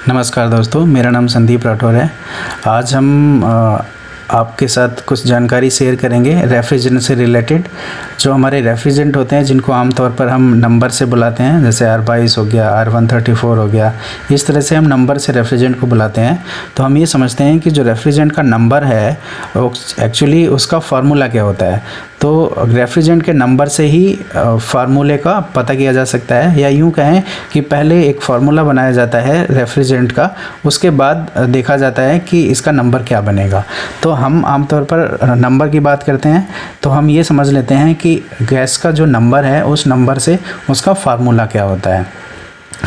नमस्कार दोस्तों, मेरा नाम संदीप राठौर है। आज हम आपके साथ कुछ जानकारी शेयर करेंगे रेफ्रिजरेंट से रिलेटेड। जो हमारे रेफ्रिजरेंट होते हैं जिनको आमतौर पर हम नंबर से बुलाते हैं, जैसे R22 हो गया, R134 हो गया, इस तरह से हम नंबर से रेफ्रिजरेंट को बुलाते हैं। तो हम ये समझते हैं कि जो रेफ्रिजरेंट का नंबर है वो एक्चुअली उसका फार्मूला क्या होता है। तो रेफ्रिजरेंट के नंबर से ही फार्मूले का पता किया जा सकता है, या यूँ कहें कि पहले एक फार्मूला बनाया जाता है रेफ्रिजरेंट का, उसके बाद देखा जाता है कि इसका नंबर क्या बनेगा। तो हम आमतौर पर नंबर की बात करते हैं तो हम ये समझ लेते हैं कि गैस का जो नंबर है उस नंबर से उसका फार्मूला क्या होता है।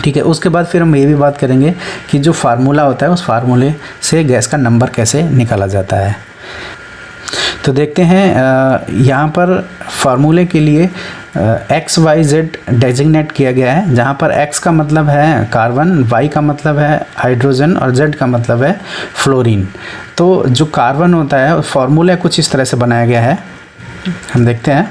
ठीक है, उसके बाद फिर हम ये भी बात करेंगे कि जो फार्मूला होता है उस फार्मूले से गैस का नंबर कैसे निकाला जाता है। तो देखते हैं यहाँ पर फार्मूले के लिए XYZ डेजिग्नेट किया गया है, जहाँ पर X का मतलब है कार्बन, Y का मतलब है हाइड्रोजन और Z का मतलब है फ्लोरीन। तो जो कार्बन होता है फार्मूला कुछ इस तरह से बनाया गया है, हम देखते हैं।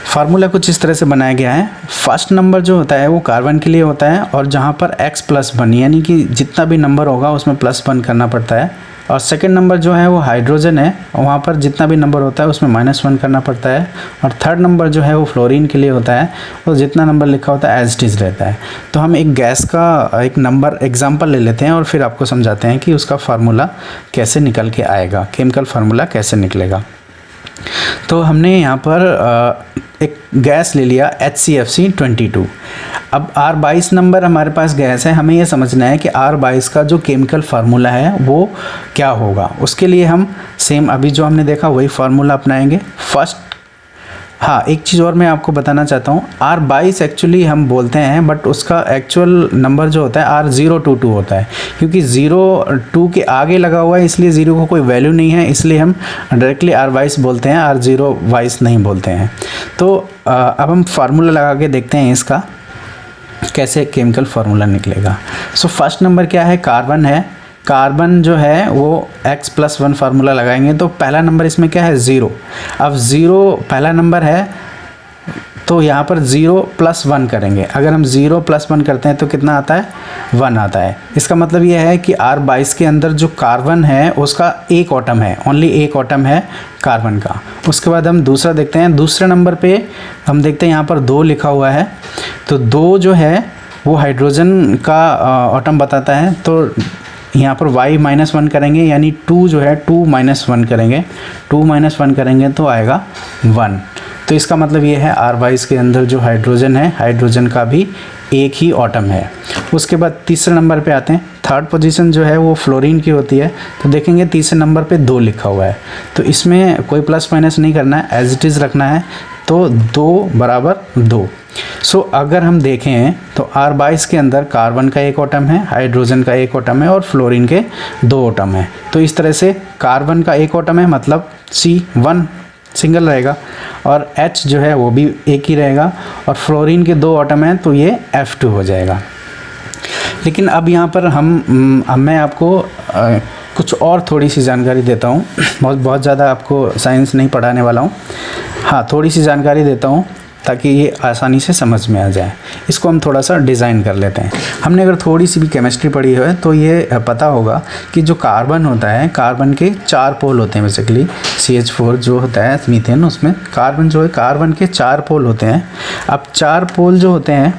फार्मूला कुछ इस तरह से बनाया गया है। फर्स्ट नंबर जो होता है वो कार्बन के लिए होता है, और जहाँ पर X+1 यानी कि जितना भी नंबर होगा उसमें +1 करना पड़ता है। और सेकंड नंबर जो है वो हाइड्रोजन है, वहाँ पर जितना भी नंबर होता है उसमें -1 करना पड़ता है। और थर्ड नंबर जो है वो फ्लोरीन के लिए होता है, वो जितना नंबर लिखा होता है एज इट इज़ रहता है। तो हम एक गैस का एक नंबर एग्जांपल ले लेते हैं और फिर आपको समझाते हैं कि उसका फार्मूला कैसे निकल के आएगा, केमिकल फार्मूला कैसे निकलेगा। तो हमने यहाँ पर एक गैस ले लिया HCFC22। अब R22 नंबर हमारे पास गैस है, हमें ये समझना है कि R22 का जो केमिकल फार्मूला है वो क्या होगा। उसके लिए हम सेम अभी जो हमने देखा वही फार्मूला अपनाएंगे। फर्स्ट एक चीज़ और मैं आपको बताना चाहता हूँ, R22 एक्चुअली हम बोलते हैं, बट उसका एक्चुअल नंबर जो होता है R022 होता है, क्योंकि 02 के आगे लगा हुआ है, इसलिए 0 को कोई वैल्यू नहीं है, इसलिए हम डायरेक्टली R22 बोलते हैं, R022 नहीं बोलते हैं। तो अब हम फार्मूला लगा के देखते हैं इसका कैसे केमिकल फार्मूला निकलेगा। सो फर्स्ट नंबर क्या है, कार्बन है। कार्बन जो है वो X+1 फार्मूला लगाएंगे तो पहला नंबर इसमें क्या है, 0। अब 0 पहला नंबर है तो यहाँ पर 0+1 करेंगे। अगर हम 0+1 करते हैं तो कितना आता है, 1 आता है। इसका मतलब ये है कि R22 के अंदर जो कार्बन है उसका एक एटम है, ओनली एक एटम है कार्बन का। उसके बाद हम दूसरा देखते हैं। दूसरे नंबर पे हम देखते हैं यहाँ पर 2 लिखा हुआ है, तो 2 जो है वो हाइड्रोजन का एटम बताता है। तो यहाँ पर Y-1 करेंगे, यानी 2 जो है 2-1 करेंगे, 2-1 करेंगे तो आएगा 1। तो इसका मतलब ये है R22 के अंदर जो हाइड्रोजन है, हाइड्रोजन का भी एक ही एटम है। उसके बाद तीसरे नंबर पे आते हैं। थर्ड पोजीशन जो है वो फ्लोरीन की होती है, तो देखेंगे तीसरे नंबर पे 2 लिखा हुआ है, तो इसमें कोई प्लस माइनस नहीं करना है, एज इट इज़ रखना है। तो 2 = 2। सो अगर हम देखें तो R22 के अंदर कार्बन का एक एटम है, हाइड्रोजन का एक एटम है और फ्लोरीन के 2 एटम है। तो इस तरह से कार्बन का एक एटम है, मतलब C1 सिंगल रहेगा, और H जो है वो भी एक ही रहेगा, और फ्लोरीन के 2 एटम हैं तो ये F2 हो जाएगा। लेकिन अब यहाँ पर मैं आपको कुछ और थोड़ी सी जानकारी देता हूँ। बहुत ज़्यादा आपको साइंस नहीं पढ़ाने वाला हूँ, थोड़ी सी जानकारी देता हूँ ताकि ये आसानी से समझ में आ जाए। इसको हम थोड़ा सा डिज़ाइन कर लेते हैं। हमने अगर थोड़ी सी भी केमिस्ट्री पढ़ी है तो ये पता होगा कि जो कार्बन होता है, कार्बन के 4 पोल होते हैं बेसिकली। CH4 जो होता है मीथेन, उसमें कार्बन जो है, कार्बन के 4 पोल होते हैं। अब 4 पोल जो होते हैं,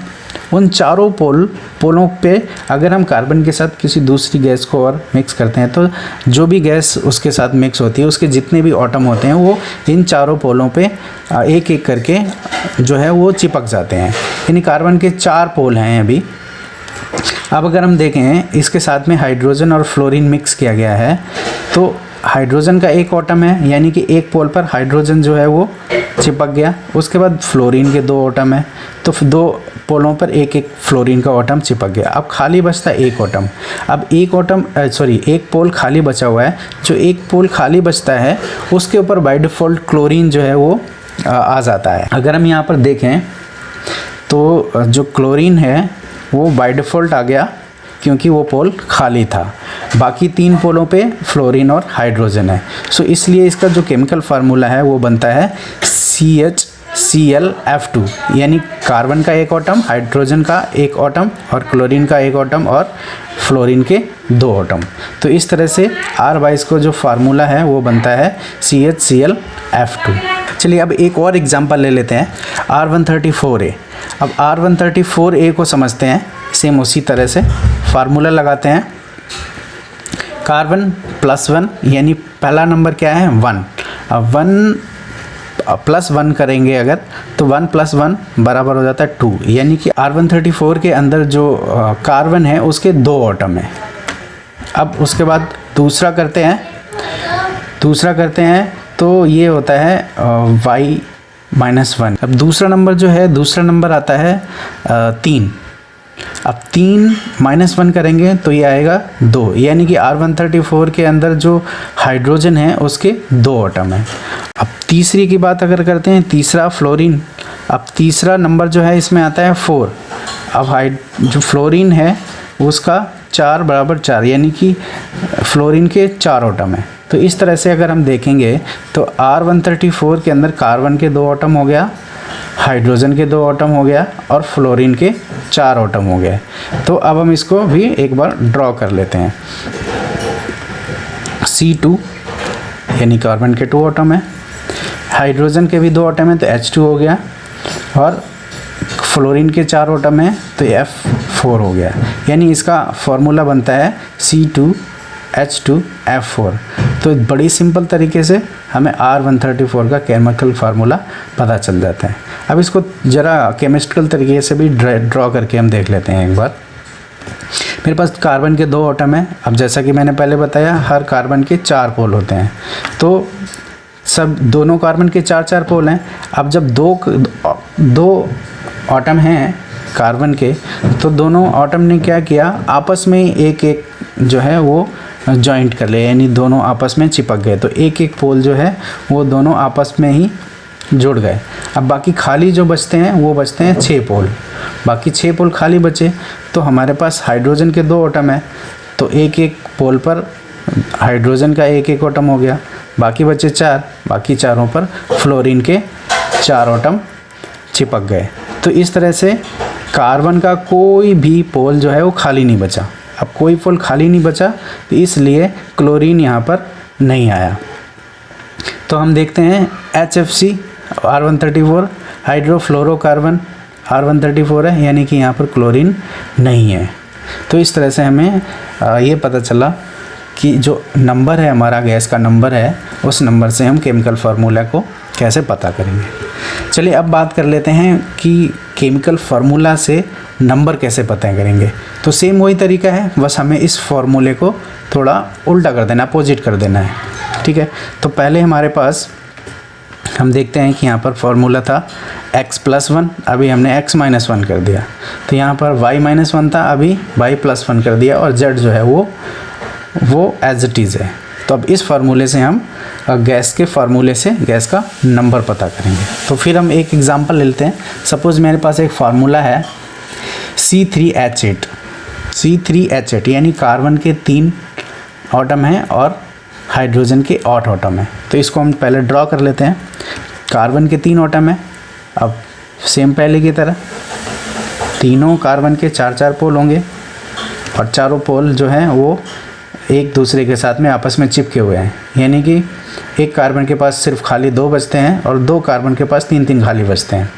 उन चारों पोलों पे अगर हम कार्बन के साथ किसी दूसरी गैस को और मिक्स करते हैं तो जो भी गैस उसके साथ मिक्स होती है उसके जितने भी एटम होते हैं वो इन चारों पोलों पे एक एक करके जो है वो चिपक जाते हैं। यानी कार्बन के 4 पोल हैं अभी। अब अगर हम देखें इसके साथ में हाइड्रोजन और फ्लोरीन मिक्स किया गया है, तो हाइड्रोजन का एक एटम है, यानी कि एक पोल पर हाइड्रोजन जो है वो चिपक गया। उसके बाद फ्लोरीन के 2 एटम है, तो 2 पोलों पर एक एक फ्लोरीन का एटम चिपक गया। अब खाली बचता है एक एटम। अब एक पोल खाली बचा हुआ है। जो एक पोल खाली बचता है उसके ऊपर बाय डिफ़ॉल्ट क्लोरीन जो है वो आ जाता है। अगर हम यहाँ पर देखें तो जो क्लोरीन है वो बाय डिफ़ॉल्ट आ गया, क्योंकि वो पोल खाली था। बाकी 3 पोलों पे फ्लोरीन और हाइड्रोजन है। सो इसलिए इसका जो केमिकल फार्मूला है वो बनता है CH ClF2 यानी कार्बन का एक एटम, हाइड्रोजन का एक एटम और क्लोरीन का एक एटम और फ्लोरीन के 2 एटम। तो इस तरह से R22 को जो फार्मूला है वो बनता है CHClF2। चलिए अब एक और एग्जांपल ले लेते हैं, R134A। अब R134A को समझते हैं, सेम उसी तरह से फार्मूला लगाते हैं। कार्बन +1 यानी पहला नंबर क्या है 1। अब 1 +1 करेंगे अगर तो 1 + 1 बराबर हो जाता है 2, यानी कि R134 के अंदर जो कार्बन है उसके 2 एटम है। अब उसके बाद दूसरा करते हैं तो ये होता है Y-1। अब दूसरा नंबर जो है, दूसरा नंबर आता है 3। अब 3 - 1 करेंगे तो ये आएगा 2, यानी कि R134 के अंदर जो हाइड्रोजन है उसके 2 एटम है। अब तीसरी की बात अगर करते हैं, तीसरा फ्लोरीन। अब तीसरा नंबर जो है इसमें आता है 4। अब जो फ्लोरीन है उसका 4 = 4, यानी कि फ्लोरीन के 4 एटम है। तो इस तरह से अगर हम देखेंगे तो R134 के अंदर कार्बन के 2 एटम हो गया, हाइड्रोजन के 2 एटम हो गया और फ्लोरीन के 4 एटम हो गए। तो अब हम इसको भी एक बार ड्रॉ कर लेते हैं। C2 यानी कार्बन के 2 एटम है, हाइड्रोजन के भी 2 एटम है तो H2 हो गया और फ्लोरीन के 4 एटम है तो F4 हो गया। यानी इसका फॉर्मूला बनता है C2H2F4। तो बड़ी सिंपल तरीके से हमें R134 का केमिकल फार्मूला पता चल जाता है। अब इसको ज़रा केमिस्ट्रिकल तरीके से भी ड्रॉ करके हम देख लेते हैं एक बार। मेरे पास कार्बन के 2 एटम है। अब जैसा कि मैंने पहले बताया, हर कार्बन के 4 पोल होते हैं, तो सब दोनों कार्बन के 4 पोल हैं। अब जब दो एटम हैं कार्बन के, तो दोनों एटम ने क्या किया, आपस में एक जो है वो जॉइंट कर लिया, यानी दोनों आपस में चिपक गए। तो एक पोल जो है वो दोनों आपस में ही जुड़ गए। अब बाकी खाली जो बचते हैं वो बचते हैं 6 पोल। बाकी 6 पोल खाली बचे, तो हमारे पास हाइड्रोजन के 2 एटम है, तो एक पोल पर हाइड्रोजन का एक एटम हो गया, बाकी बचे 4, बाकी चारों पर फ्लोरीन के 4 एटम चिपक गए। तो इस तरह से कार्बन का कोई भी पोल जो है वो खाली नहीं बचा। अब कोई पोल खाली नहीं बचा तो इसलिए क्लोरीन यहाँ पर नहीं आया। तो हम देखते हैं HFC R134 हाइड्रोफ्लोरोकार्बन R134 है, यानी कि यहाँ पर क्लोरीन नहीं है। तो इस तरह से हमें ये पता चला कि जो नंबर है हमारा गैस का नंबर है, उस नंबर से हम केमिकल फार्मूला को कैसे पता करेंगे। चलिए अब बात कर लेते हैं कि केमिकल फार्मूला से नंबर कैसे पता करेंगे। तो सेम वही तरीका है, बस हमें इस फार्मूले को थोड़ा उल्टा कर देना, अपोजिट कर देना है। ठीक है, तो पहले हमारे पास हम देखते हैं कि यहाँ पर फार्मूला था x + 1, अभी हमने x - 1 कर दिया। तो यहाँ पर y - 1 था, अभी y + 1 कर दिया, और z जो है वो एज इट इज़ है। तो अब इस फार्मूले से हम गैस के फार्मूले से गैस का नंबर पता करेंगे। तो फिर हम एक एग्जांपल लेते हैं। सपोज़ मेरे पास एक फार्मूला है C3H8 यानी कार्बन के 3 एटम हैं और हाइड्रोजन के 8 एटम हैं। तो इसको हम पहले ड्रॉ कर लेते हैं। कार्बन के 3 एटम है। अब सेम पहले की तरह तीनों कार्बन के 4 पोल होंगे और चारों पोल जो हैं वो एक दूसरे के साथ में आपस में चिपके हुए हैं, यानी कि एक कार्बन के पास सिर्फ खाली 2 बचते हैं और 2 कार्बन के पास 3 खाली बचते हैं।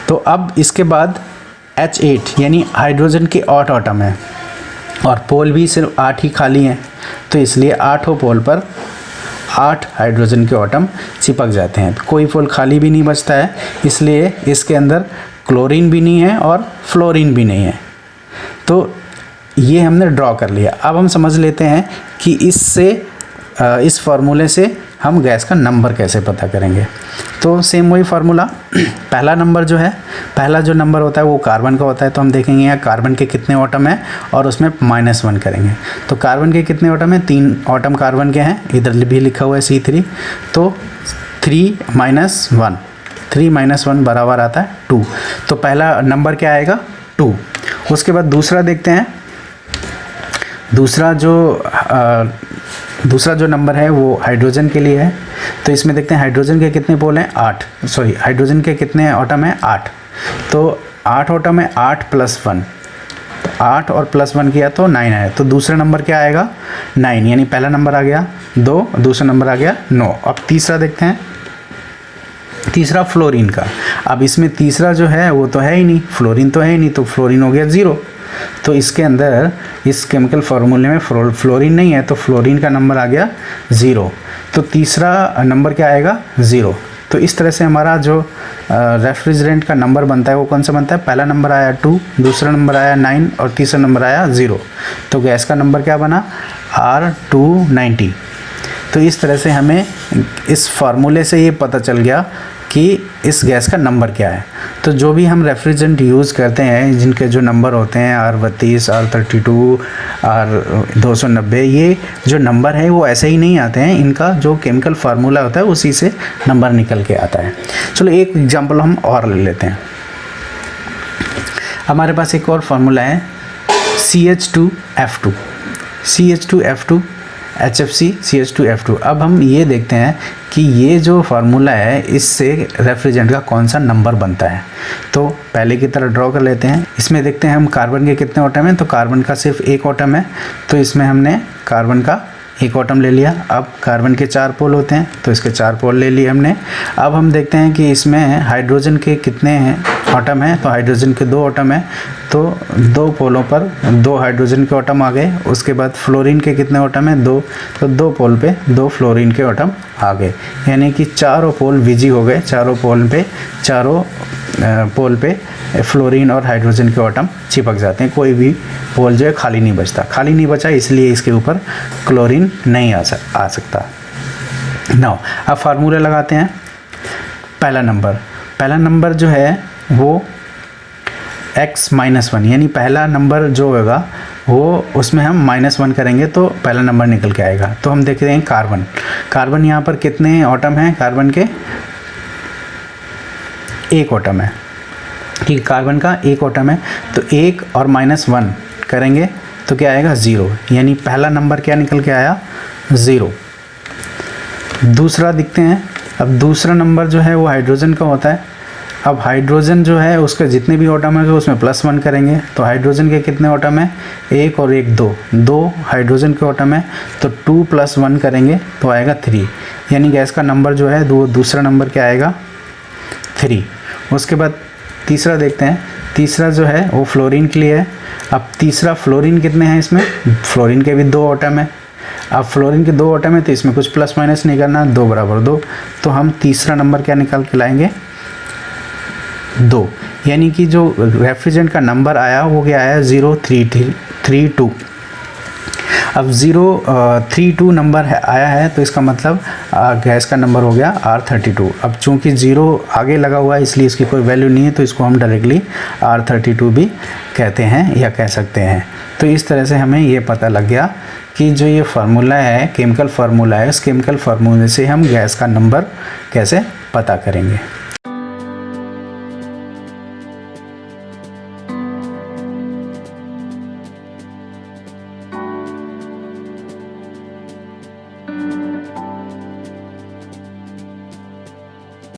तो अब इसके बाद H8 यानी हाइड्रोजन के 8 एटम है और पोल भी सिर्फ 8 ही खाली हैं, तो इसलिए 8 पोल पर 8 हाइड्रोजन के एटम चिपक जाते हैं। तो कोई पोल खाली भी नहीं बचता है, इसलिए इसके अंदर क्लोरीन भी नहीं है और फ्लोरीन भी नहीं है। तो ये हमने ड्रॉ कर लिया। अब हम समझ लेते हैं कि इस फार्मूले से हम गैस का नंबर कैसे पता करेंगे। तो सेम वही फार्मूला, पहला नंबर जो है, पहला जो नंबर होता है वो कार्बन का होता है। तो हम देखेंगे यहाँ कार्बन के कितने एटम हैं और उसमें -1 करेंगे। तो कार्बन के कितने एटम हैं, 3 एटम कार्बन के हैं, इधर भी लिखा हुआ है C3। तो 3 - 1 बराबर आता है 2। तो पहला नंबर क्या आएगा 2। उसके बाद दूसरा देखते हैं। दूसरा जो नंबर है वो हाइड्रोजन के लिए है। तो इसमें देखते हैं हाइड्रोजन के कितने पोल हैं, 8, सॉरी हाइड्रोजन के कितने एटम हैं, 8। तो 8 एटम है, 8 + 1, 8 और +1 किया तो 9 आया। तो दूसरा नंबर क्या आएगा, 9, यानी पहला नंबर आ गया 2, दूसरा नंबर आ गया 9। अब तीसरा देखते हैं, तीसरा फ्लोरीन का। अब इसमें तीसरा जो है वो तो है ही नहीं, फ्लोरीन तो है ही नहीं, तो फ्लोरीन हो गया 0। तो इसके अंदर इस केमिकल फार्मूले में फ्लोरीन नहीं है, तो फ्लोरीन का नंबर आ गया 0। तो तीसरा नंबर क्या आएगा, 0। तो इस तरह से हमारा जो रेफ्रिजरेंट का नंबर बनता है वो कौन सा बनता है, पहला नंबर आया 2, दूसरा नंबर आया 9 और तीसरा नंबर आया 0। तो गैस का नंबर क्या बना, R290। तो इस तरह से हमें इस फार्मूले से ये पता चल गया कि इस गैस का नंबर क्या है। तो जो भी हम रेफ्रिजरेंट यूज़ करते हैं जिनके जो नंबर होते हैं R32, R32, R290, ये जो नंबर है वो ऐसे ही नहीं आते हैं, इनका जो केमिकल फार्मूला होता है उसी से नंबर निकल के आता है। चलो एक एग्जांपल हम और ले लेते हैं। हमारे पास एक और फार्मूला है CH2F2, CH2F2 HFC CH2F2। अब हम ये देखते हैं कि ये जो फार्मूला है इससे रेफ्रिजरेंट का कौन सा नंबर बनता है। तो पहले की तरह ड्रॉ कर लेते हैं। इसमें देखते हैं हम कार्बन के कितने एटम हैं, तो कार्बन का सिर्फ एक एटम है, तो इसमें हमने कार्बन का एक एटम ले लिया। अब कार्बन के 4 पोल होते हैं, तो इसके 4 पोल ले लिए हमने। अब हम देखते हैं कि इसमें हाइड्रोजन के कितने एटम हैं, तो हाइड्रोजन के 2 एटम हैं, तो 2 पोलों पर 2 हाइड्रोजन के एटम आ गए। उसके बाद फ्लोरीन के कितने एटम हैं, 2, तो 2 पोल पे 2 फ्लोरीन के एटम आ गए, यानी कि चारों पोल बिजी हो गए। चारों पोल पे फ्लोरीन और हाइड्रोजन के एटम चिपक जाते हैं, कोई भी पोल जो है खाली नहीं बचता। खाली नहीं बचा इसलिए इसके ऊपर क्लोरीन नहीं आ सकता। नाउ अब फार्मूला लगाते हैं। पहला नंबर जो है वो x-1, यानी पहला नंबर जो होगा वो उसमें हम -1 करेंगे तो पहला नंबर निकल के आएगा। तो हम देखते हैं कार्बन यहाँ पर कितने एटम हैं, कार्बन के एक एटम है, ठीक, कार्बन का एक एटम है। तो 1 और -1 करेंगे तो क्या आएगा, 0, यानी पहला नंबर क्या निकल के आया, 0। दूसरा दिखते हैं। अब दूसरा नंबर जो है वो हाइड्रोजन का होता है। अब हाइड्रोजन जो है उसके जितने भी एटम है उसमें +1 करेंगे, तो हाइड्रोजन के कितने एटम है, 1 और 1 2 हाइड्रोजन के एटम है, तो 2 + 1 करेंगे तो आएगा 3, यानी गैस का नंबर जो है दूसरा नंबर क्या आएगा, 3। उसके बाद तीसरा देखते हैं। तीसरा जो है वो फ्लोरीन के लिए है। अब तीसरा फ्लोरीन कितने हैं, इसमें फ्लोरीन के भी 2 एटम है। अब फ्लोरीन के 2 एटम है तो इसमें कुछ +- नहीं करना, 2 = 2, तो हम तीसरा नंबर क्या निकाल के लाएंगे, 2, यानी कि जो रेफ्रिजरेंट का नंबर आया वो क्या आया, 032। अब 032 नंबर आया है तो इसका मतलब गैस का नंबर हो गया R32। अब चूंकि 0 आगे लगा हुआ है इसलिए इसकी कोई वैल्यू नहीं है, तो इसको हम डायरेक्टली R32 भी कहते हैं या कह सकते हैं। तो इस तरह से हमें ये पता लग गया कि जो ये फार्मूला है, केमिकल फार्मूला है, उस केमिकल फार्मूले से हम गैस का नंबर कैसे पता करेंगे।